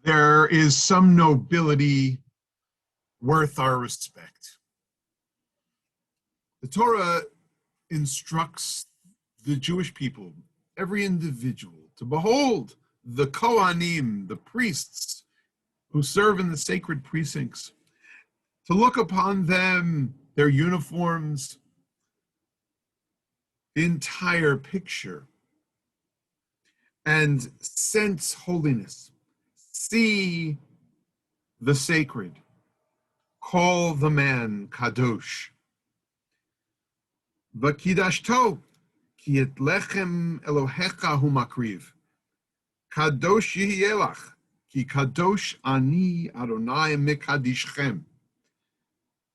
there is some nobility worth our respect. The Torah instructs the Jewish people, every individual, to behold the Kohanim, the priests who serve in the sacred precincts, to look upon them, their uniforms, the entire picture, and sense holiness, see the sacred, call the man kadosh. V'kidashto, ki et lechem Elohecha hu makriv. Kadosh yihyelach, ki kadosh ani Adonai mekadishchem.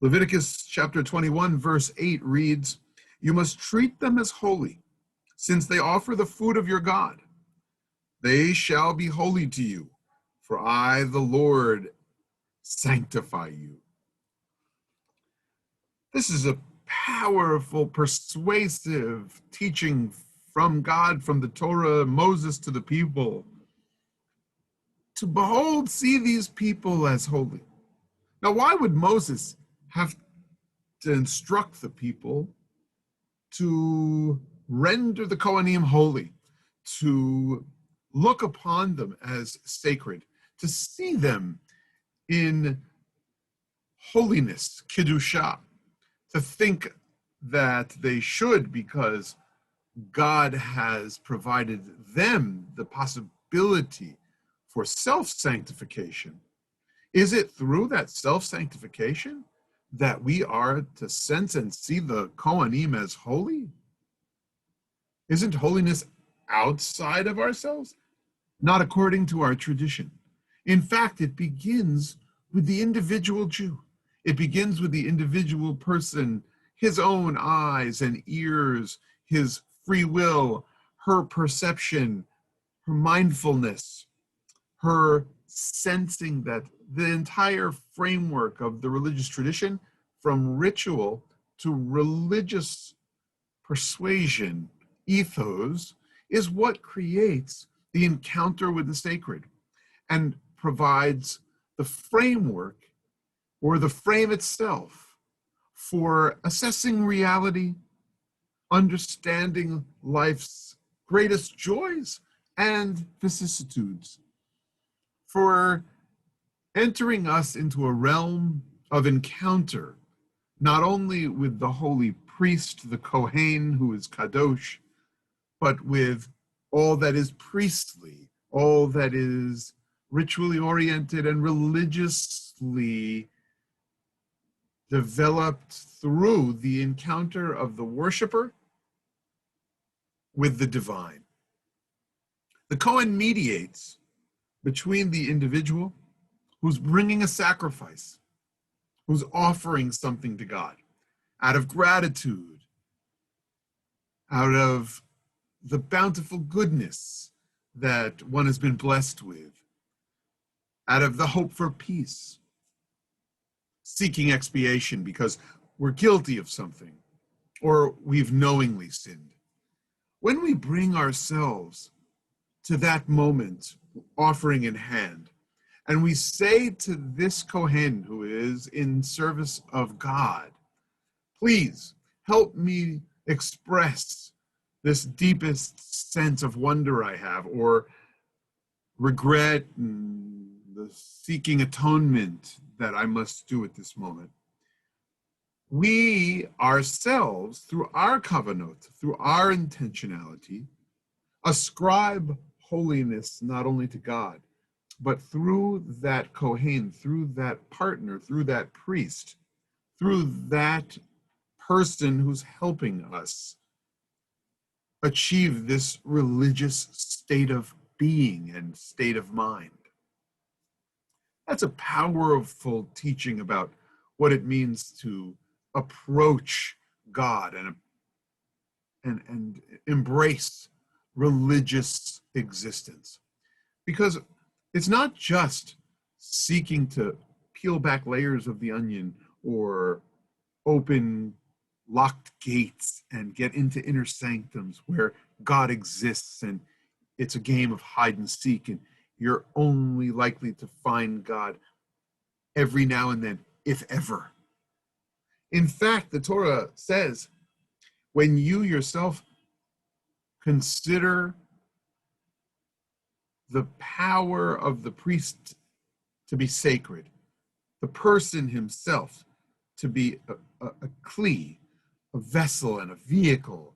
Leviticus chapter 21, verse 8 reads, "You must treat them as holy, since they offer the food of your God. They shall be holy to you, for I, the Lord, sanctify you." This is a powerful, persuasive teaching from God, from the Torah, Moses to the people, to behold, see these people as holy. Now, why would Moses have to instruct the people to render the Kohanim holy, to look upon them as sacred, to see them in holiness, Kiddusha, to think that they should because God has provided them the possibility for self-sanctification? Is it through that self-sanctification that we are to sense and see the Kohanim as holy? Isn't holiness outside of ourselves? Not according to our tradition. In fact, it begins with the individual Jew. It begins with the individual person, his own eyes and ears, his free will, her perception, her mindfulness, her sensing that the entire framework of the religious tradition, from ritual to religious persuasion, ethos, is what creates the encounter with the sacred and provides the framework or the frame itself for assessing reality, understanding life's greatest joys and vicissitudes, for entering us into a realm of encounter, not only with the holy priest, the Kohen, who is Kadosh, but with all that is priestly, all that is ritually oriented and religiously developed through the encounter of the worshiper with the divine. The Kohen mediates between the individual who's bringing a sacrifice, who's offering something to God out of gratitude, out of the bountiful goodness that one has been blessed with, out of the hope for peace, seeking expiation because we're guilty of something or we've knowingly sinned. When we bring ourselves to that moment, offering in hand, and we say to this Kohen who is in service of God, please help me express this deepest sense of wonder I have, or regret and the seeking atonement that I must do at this moment. We ourselves, through our covenant, through our intentionality, ascribe holiness not only to God, but through that Kohen, through that partner, through that priest, through that person who's helping us achieve this religious state of being and state of mind. That's a powerful teaching about what it means to approach God and embrace religious existence. Because it's not just seeking to peel back layers of the onion or open locked gates and get into inner sanctums where God exists and it's a game of hide and seek and you're only likely to find God every now and then, if ever. In fact, the Torah says, when you yourself consider the power of the priest to be sacred, the person himself to be a kli, a vessel and a vehicle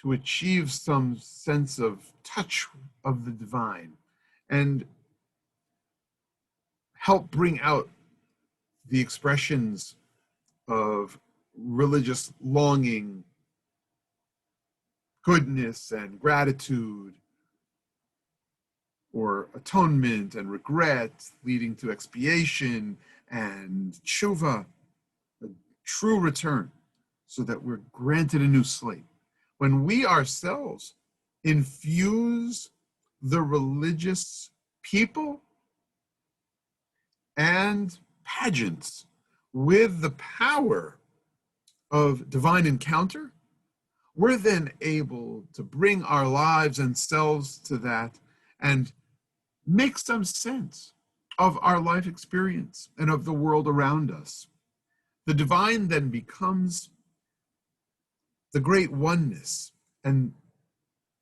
to achieve some sense of touch of the divine and help bring out the expressions of religious longing, goodness and gratitude, or atonement and regret leading to expiation and tshuva, a true return, so that we're granted a new slate. When we ourselves infuse the religious people and pageants with the power of divine encounter, we're then able to bring our lives and selves to that and make some sense of our life experience and of the world around us. The divine then becomes the great oneness and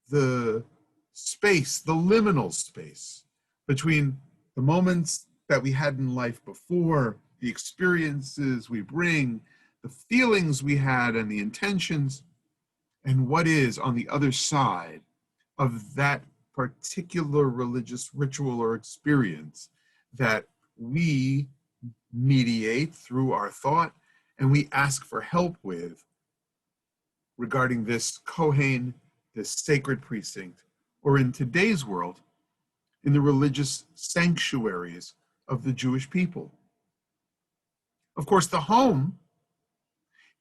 the space, the liminal space between the moments that we had in life before, the experiences we bring, the feelings we had and the intentions, and what is on the other side of that particular religious ritual or experience that we mediate through our thought and we ask for help with regarding this Kohen, this sacred precinct, or in today's world, in the religious sanctuaries of the Jewish people. Of course, the home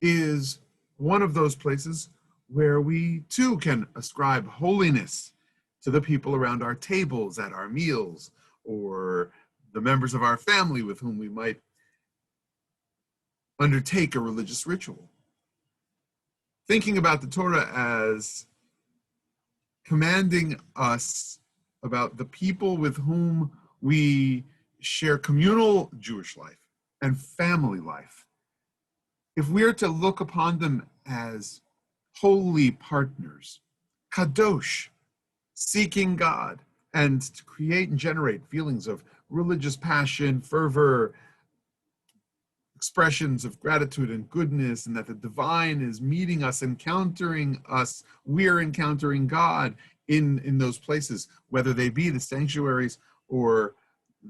is one of those places where we too can ascribe holiness to the people around our tables at our meals, or the members of our family with whom we might undertake a religious ritual. Thinking about the Torah as commanding us about the people with whom we share communal Jewish life and family life, if we're to look upon them as holy partners, kadosh, seeking God, and to create and generate feelings of religious passion, fervor, expressions of gratitude and goodness, and that the divine is meeting us, encountering us, we're encountering God in those places, whether they be the sanctuaries or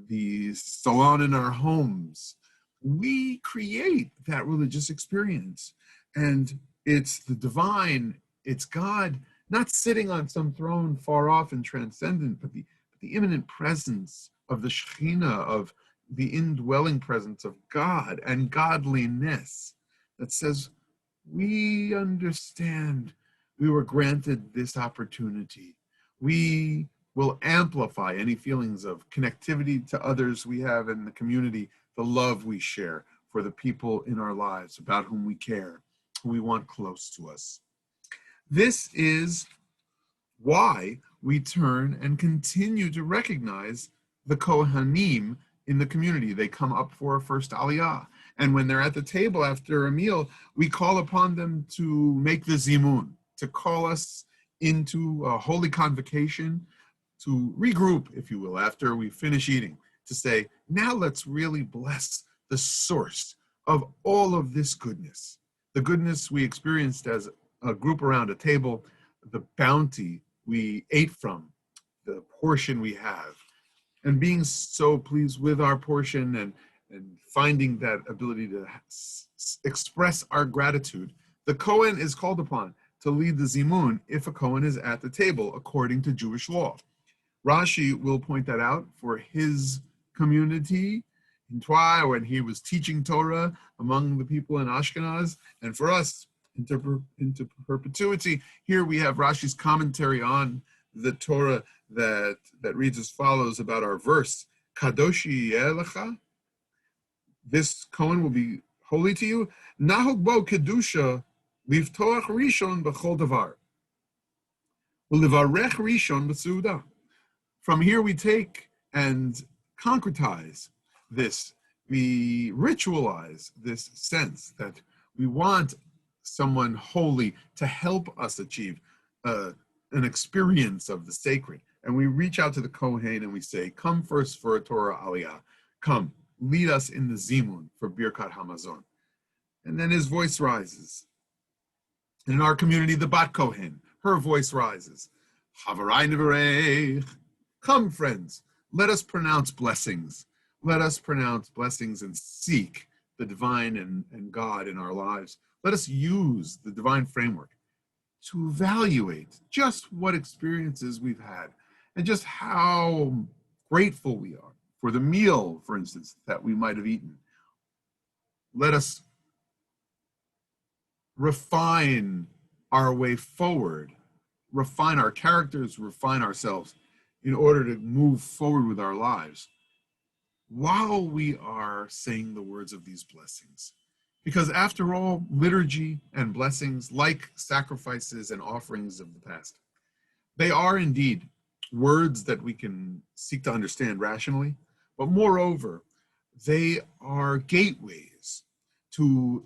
the salon in our homes. We create that religious experience, and it's the divine, it's God, not sitting on some throne far off and transcendent, but the immanent presence of the Shekhinah, of the indwelling presence of God and godliness that says, we understand we were granted this opportunity. We will amplify any feelings of connectivity to others we have in the community, the love we share for the people in our lives about whom we care, who we want close to us. This is why we turn and continue to recognize the Kohanim in the community. They come up for a first aliyah. And when they're at the table after a meal, we call upon them to make the zimun, to call us into a holy convocation, to regroup, if you will, after we finish eating, to say, now let's really bless the source of all of this goodness, the goodness we experienced as a group around a table, the bounty we ate from, the portion we have, and being so pleased with our portion and finding that ability to express our gratitude. The Kohen is called upon to lead the zimun if a Kohen is at the table, according to Jewish law. Rashi will point that out for his community in Twa, when he was teaching Torah among the people in Ashkenaz, and for us into perpetuity. Here we have Rashi's commentary on the Torah that reads as follows about our verse, Kadoshi Yelecha, this Kohen will be holy to you. Nahug bo kedusha livtoach rishon b'chol davar, u'levarech rishon b'seudah. From here we take and concretize this. We ritualize this sense that we want someone holy to help us achieve an experience of the sacred. And we reach out to the Kohen and we say, come first for a Torah Aliyah. Come, lead us in the Zimun for Birkat Hamazon. And then his voice rises. And in our community, the Bat Kohen, her voice rises. Havarai Nevarech. Come, friends, let us pronounce blessings. Let us pronounce blessings and seek the divine and God in our lives. Let us use the divine framework to evaluate just what experiences we've had and just how grateful we are for the meal, for instance, that we might have eaten. Let us refine our way forward, refine our characters, refine ourselves in order to move forward with our lives while we are saying the words of these blessings. Because after all, liturgy and blessings, like sacrifices and offerings of the past, they are indeed words that we can seek to understand rationally, but moreover, they are gateways to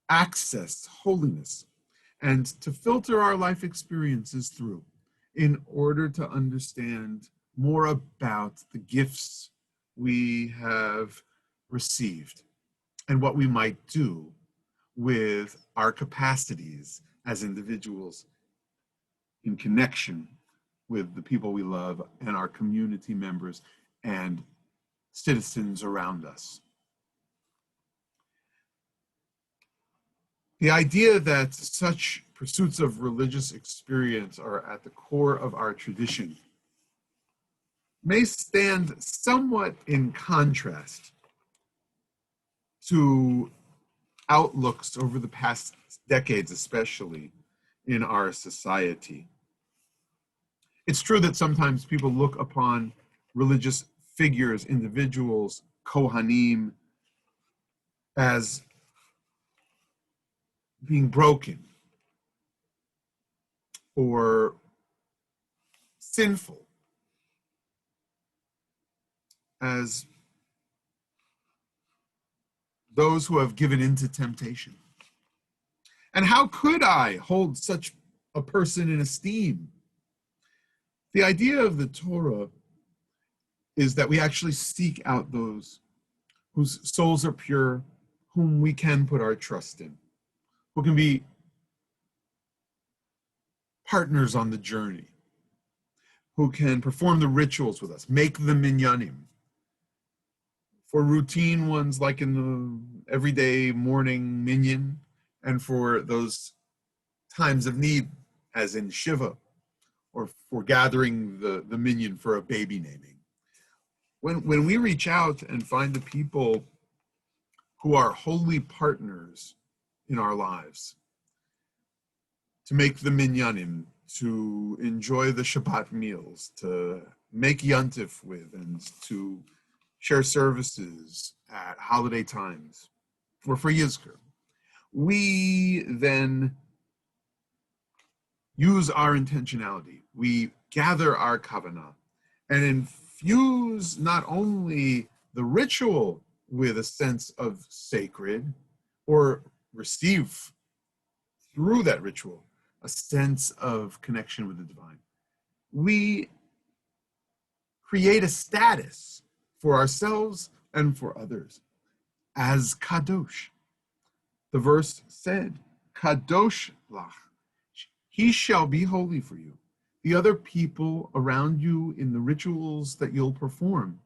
access holiness and to filter our life experiences through in order to understand more about the gifts we have received and what we might do with our capacities as individuals in connection with the people we love and our community members and citizens around us. The idea that such pursuits of religious experience are at the core of our tradition may stand somewhat in contrast to outlooks over the past decades, especially in our society. It's true that sometimes people look upon religious figures, individuals, Kohanim, as being broken or sinful, as those who have given into temptation. And how could I hold such a person in esteem? The idea of the Torah is that we actually seek out those whose souls are pure, whom we can put our trust in, who can be partners on the journey, who can perform the rituals with us, make the minyanim. For routine ones like in the everyday morning minyan, and for those times of need, as in Shiva, or for gathering the minyan for a baby naming. When we reach out and find the people who are holy partners in our lives, to make the minyanim, to enjoy the Shabbat meals, to make yontif with, and to share services at holiday times, or for Yizkor, we then use our intentionality. We gather our kavanah and infuse not only the ritual with a sense of sacred, or receive through that ritual a sense of connection with the divine. We create a status for ourselves and for others as kadosh. The verse said, kadosh lach, he shall be holy for you. The other people around you in the rituals that you'll perform,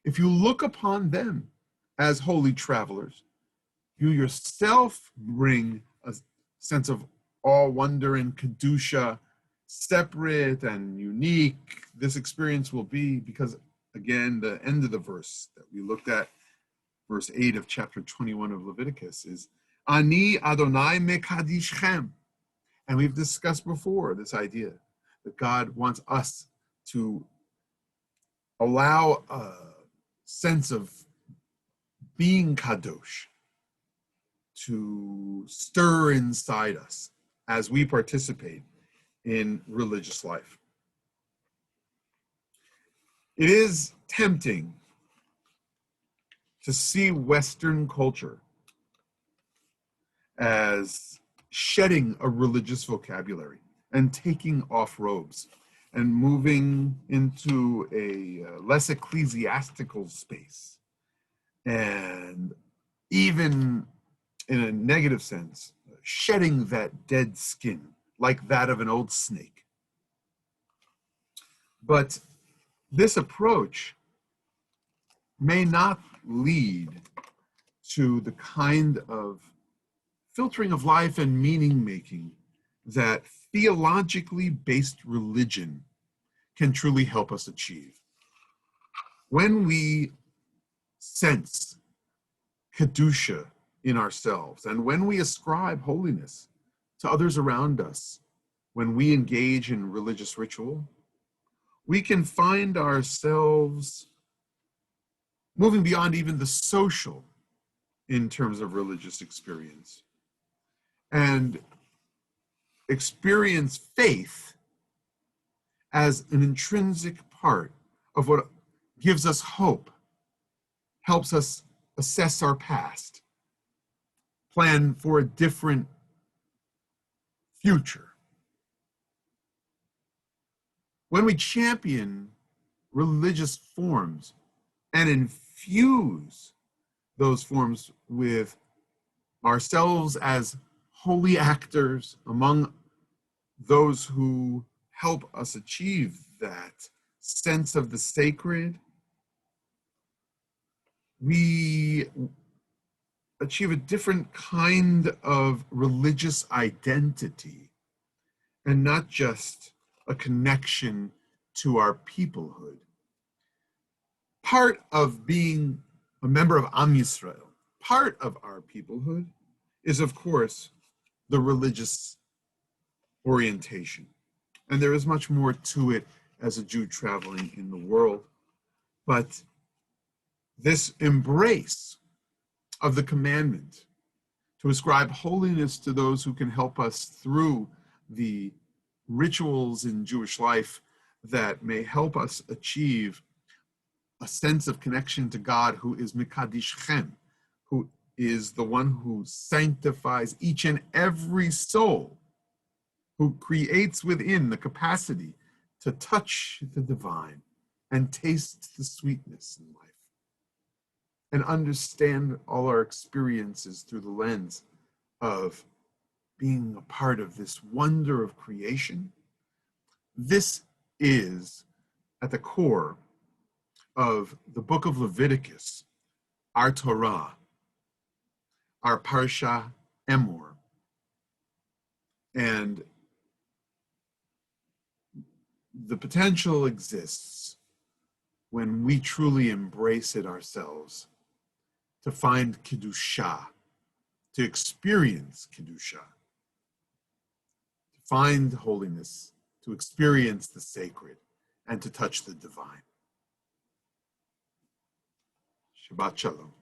if you look upon them as holy travelers, you yourself bring a sense of awe, wonder, and kedusha, separate and unique. This experience will be because, again, the end of the verse that we looked at, verse 8 of chapter 21 of Leviticus, is Ani Adonai mekadishchem. And we've discussed before this idea that God wants us to allow a sense of being kadosh to stir inside us as we participate in religious life. It is tempting to see Western culture as shedding a religious vocabulary and taking off robes and moving into a less ecclesiastical space, and even in a negative sense, shedding that dead skin like that of an old snake. But this approach may not lead to the kind of filtering of life and meaning making that theologically based religion can truly help us achieve. When we sense Kedusha in ourselves, and when we ascribe holiness to others around us, when we engage in religious ritual, we can find ourselves moving beyond even the social in terms of religious experience and experience faith as an intrinsic part of what gives us hope, helps us assess our past, plan for a different future. When we champion religious forms and infuse those forms with ourselves as holy actors among those who help us achieve that sense of the sacred, we achieve a different kind of religious identity and not just a connection to our peoplehood. Part of being a member of Am Yisrael, part of our peoplehood, is of course the religious orientation. And there is much more to it as a Jew traveling in the world. But this embrace of the commandment to ascribe holiness to those who can help us through the rituals in Jewish life that may help us achieve a sense of connection to God, who is Mikadishchem, who is the one who sanctifies each and every soul, who creates within the capacity to touch the divine and taste the sweetness in life and understand all our experiences through the lens of being a part of this wonder of creation. This is at the core of the book of Leviticus, our Torah, our Parsha Emor. And the potential exists when we truly embrace it ourselves to find Kedusha, to experience Kedusha, to find holiness, to experience the sacred, and to touch the divine. Shabbat Shalom.